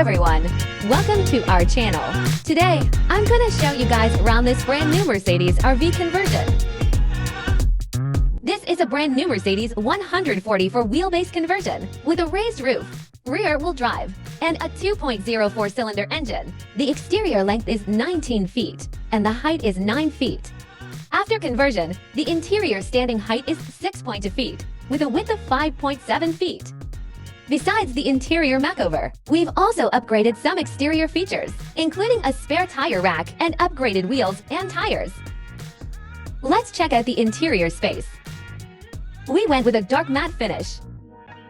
everyone, welcome to our channel. Today, I'm gonna show you guys around this brand new Mercedes RV conversion. This is a brand new Mercedes 140 for wheelbase conversion with a raised roof, rear-wheel drive, and a 2.04 cylinder engine. The exterior length is 19 feet and the height is 9 feet. After conversion, the interior standing height is 6.2 feet with a width of 5.7 feet. Besides the interior makeover, we've also upgraded some exterior features, including a spare tire rack and upgraded wheels and tires. Let's check out the interior space. We went with a dark matte finish.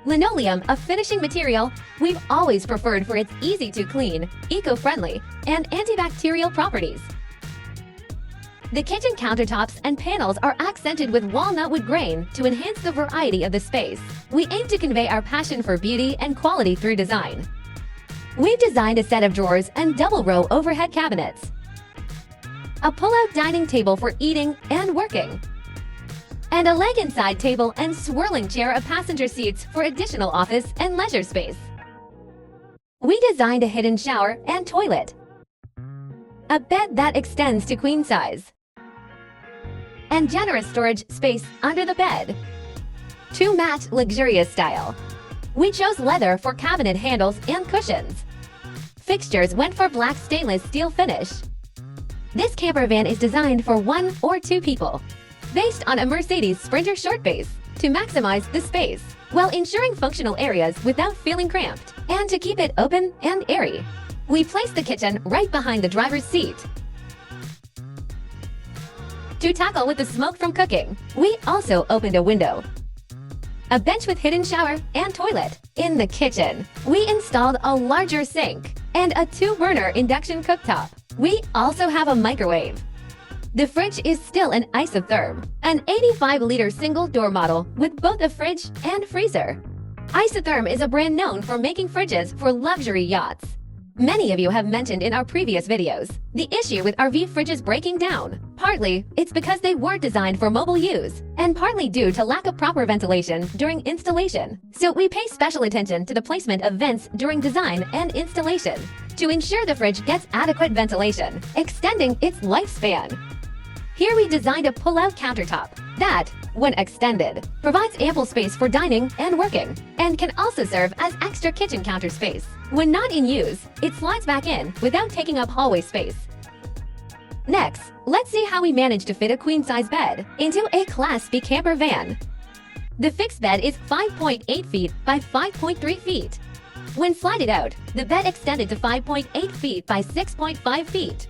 Linoleum, a finishing material we've always preferred for its easy to clean, eco-friendly, and antibacterial properties. The kitchen countertops and panels are accented with walnut wood grain to enhance the variety of the space. We aim to convey our passion for beauty and quality through design. We've designed a set of drawers and double-row overhead cabinets, a pull-out dining table for eating and working, and a leg-inside table and swirling chair of passenger seats for additional office and leisure space. We designed a hidden shower and toilet, a bed that extends to queen size, and generous storage space under the bed. To match luxurious style, we chose leather for cabinet handles and cushions. Fixtures went for black stainless steel finish. This camper van is designed for 1 or 2 people, based on a Mercedes Sprinter short base to maximize the space while ensuring functional areas without feeling cramped, and to keep it open and airy. We placed the kitchen right behind the driver's seat. To tackle with the smoke from cooking, we also opened a window, a bench with hidden shower and toilet. In the kitchen, we installed a larger sink and a 2-burner induction cooktop. We also have a microwave. The fridge is still an Isotherm, an 85-liter single-door model with both a fridge and freezer. Isotherm is a brand known for making fridges for luxury yachts. Many of you have mentioned in our previous videos the issue with RV fridges breaking down. Partly, it's because they weren't designed for mobile use, and partly due to lack of proper ventilation during installation. So we pay special attention to the placement of vents during design and installation to ensure the fridge gets adequate ventilation, extending its lifespan. Here we designed a pull-out countertop that, when extended, provides ample space for dining and working, and can also serve as extra kitchen counter space. When not in use, it slides back in without taking up hallway space. Next, let's see how we managed to fit a queen-size bed into a Class B camper van. The fixed bed is 5.8 feet by 5.3 feet. When slided out, the bed extended to 5.8 feet by 6.5 feet.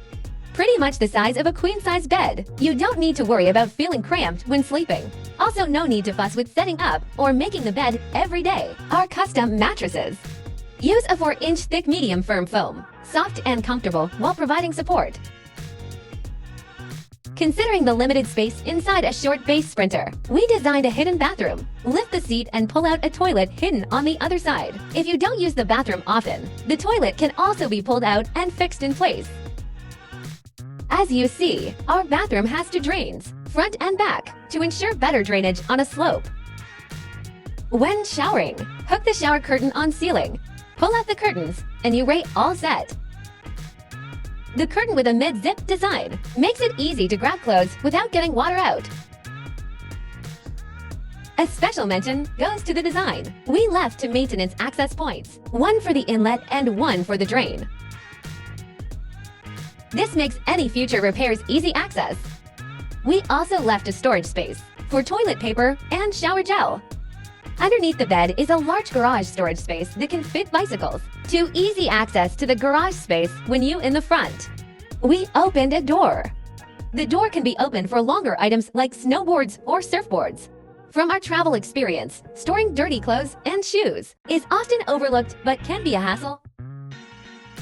Pretty much the size of a queen-size bed. You don't need to worry about feeling cramped when sleeping. Also, no need to fuss with setting up or making the bed every day. Our custom mattresses use a 4-inch thick medium firm foam, soft and comfortable while providing support. Considering the limited space inside a short base Sprinter, we designed a hidden bathroom. Lift the seat and pull out a toilet hidden on the other side. If you don't use the bathroom often, the toilet can also be pulled out and fixed in place. As you see, our bathroom has 2 drains, front and back, to ensure better drainage on a slope. When showering, hook the shower curtain on ceiling, pull out the curtains, and you're all set. The curtain with a mid-zip design makes it easy to grab clothes without getting water out. A special mention goes to the design. We left 2 maintenance access points, 1 for the inlet and 1 for the drain. This makes any future repairs easy access. We also left a storage space for toilet paper and shower gel. Underneath the bed is a large garage storage space that can fit bicycles. To easy access to the garage space when you in the front, we opened a door. The door can be opened for longer items like snowboards or surfboards. From our travel experience, storing dirty clothes and shoes is often overlooked but can be a hassle.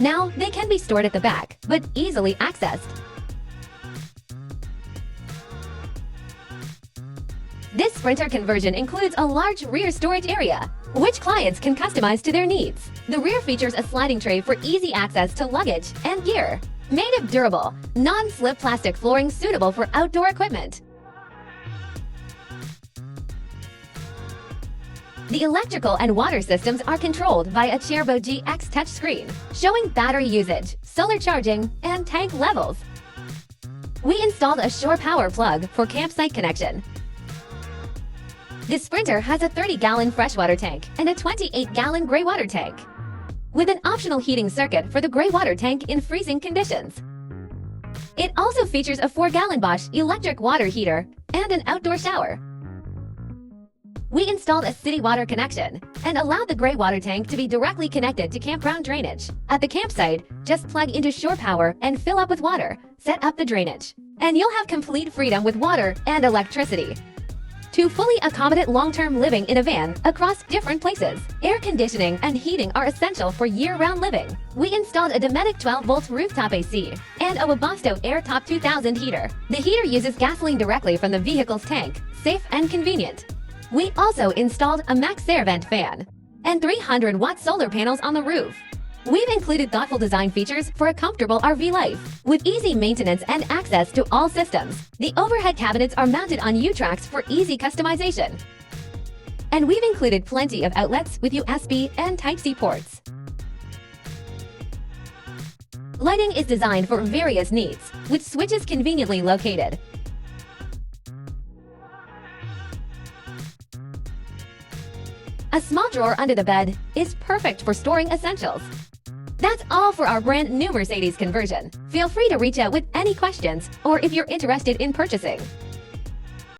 Now, they can be stored at the back, but easily accessed. This Sprinter conversion includes a large rear storage area, which clients can customize to their needs. The rear features a sliding tray for easy access to luggage and gear, made of durable, non-slip plastic flooring suitable for outdoor equipment. The electrical and water systems are controlled via a Cherbo GX touchscreen, showing battery usage, solar charging, and tank levels. We installed a shore power plug for campsite connection. This Sprinter has a 30-gallon freshwater tank and a 28-gallon gray water tank, with an optional heating circuit for the gray water tank in freezing conditions. It also features a 4-gallon Bosch electric water heater and an outdoor shower. We installed a city water connection and allowed the gray water tank to be directly connected to campground drainage. At the campsite, just plug into shore power and fill up with water, set up the drainage, and you'll have complete freedom with water and electricity. To fully accommodate long-term living in a van across different places, air conditioning and heating are essential for year-round living. We installed a Dometic 12-volt rooftop AC and a Webasto AirTop 2000 heater. The heater uses gasoline directly from the vehicle's tank, safe and convenient. We also installed a Maxxair Fan and 300-watt solar panels on the roof. We've included thoughtful design features for a comfortable RV life, with easy maintenance and access to all systems. The overhead cabinets are mounted on U-tracks for easy customization. And we've included plenty of outlets with USB and Type-C ports. Lighting is designed for various needs, with switches conveniently located. A small drawer under the bed is perfect for storing essentials. That's all for our brand new Mercedes conversion. Feel free to reach out with any questions or if you're interested in purchasing.